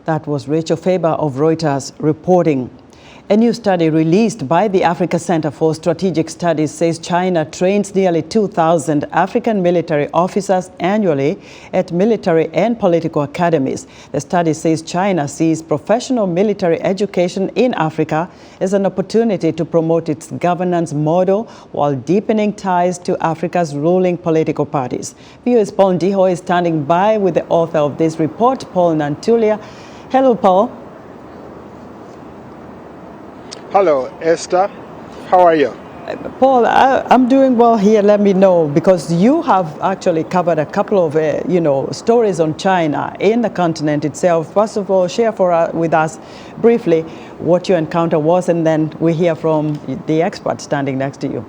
That was Rachel Faber of Reuters reporting. A new study released by the Africa Center for Strategic Studies says China trains nearly 2,000 African military officers annually at military and political academies. The study says China sees professional military education in Africa as an opportunity to promote its governance model while deepening ties to Africa's ruling political parties. VOA's Paul Ndiho is standing by with the author of this report, Paul Nyantulya. Hello, Paul. Hello, Esther. How are you? Paul, I'm doing well here. Let me know, because you have actually covered a couple of, stories on China in the continent itself. First of all, share with us briefly what your encounter was, and then we hear from the expert standing next to you.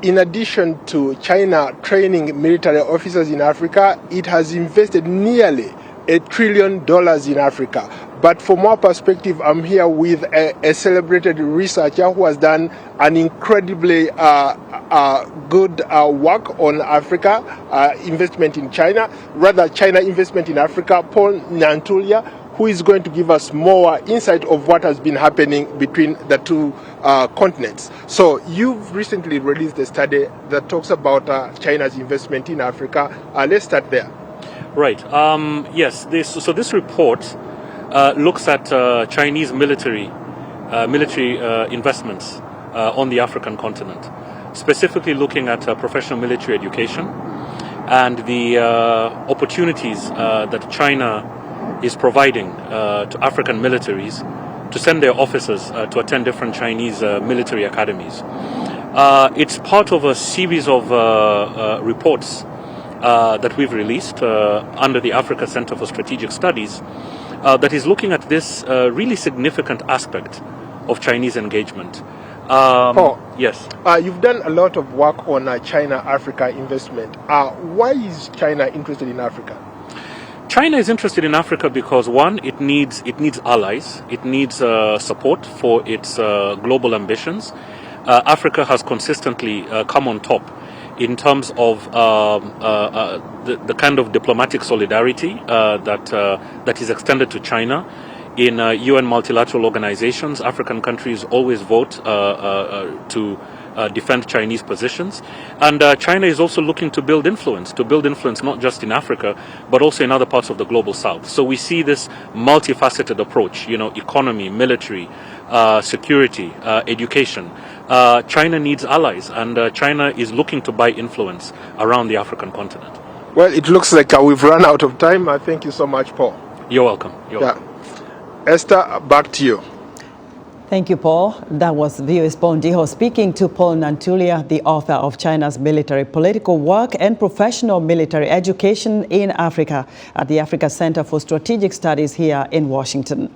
In addition to China training military officers in Africa, it has invested nearly $1 trillion in Africa. But from our perspective, I'm here with a celebrated researcher who has done an incredibly good work on Africa, investment in China, China investment in Africa, Paul Nyantulya, who is going to give us more insight of what has been happening between the two continents. So you've recently released a study that talks about China's investment in Africa. Let's start there. Right. Yes. This report looks at Chinese military investments on the African continent, specifically looking at professional military education and the opportunities that China is providing to African militaries to send their officers to attend different Chinese military academies. It's part of a series of reports that we've released under the Africa Center for Strategic Studies that is looking at this really significant aspect of Chinese engagement. Paul, yes. You've done a lot of work on China-Africa investment. Why is China interested in Africa? China is interested in Africa because, one, it needs allies. It needs support for its global ambitions. Africa has consistently come on top in terms of the kind of diplomatic solidarity that is extended to China. In UN multilateral organizations, African countries always vote to defend Chinese positions. And China is also looking to build influence not just in Africa, but also in other parts of the global south. So we see this multifaceted approach, economy, military, security, education. China needs allies, and China is looking to buy influence around the African continent. Well, it looks like we've run out of time. Thank you so much, Paul. You're welcome. You're welcome. Esther, back to you. Thank you, Paul. That was VOA's Paul Ndiho speaking to Paul Nyantulya, the author of China's military political work and professional military education in Africa at the Africa Center for Strategic Studies here in Washington.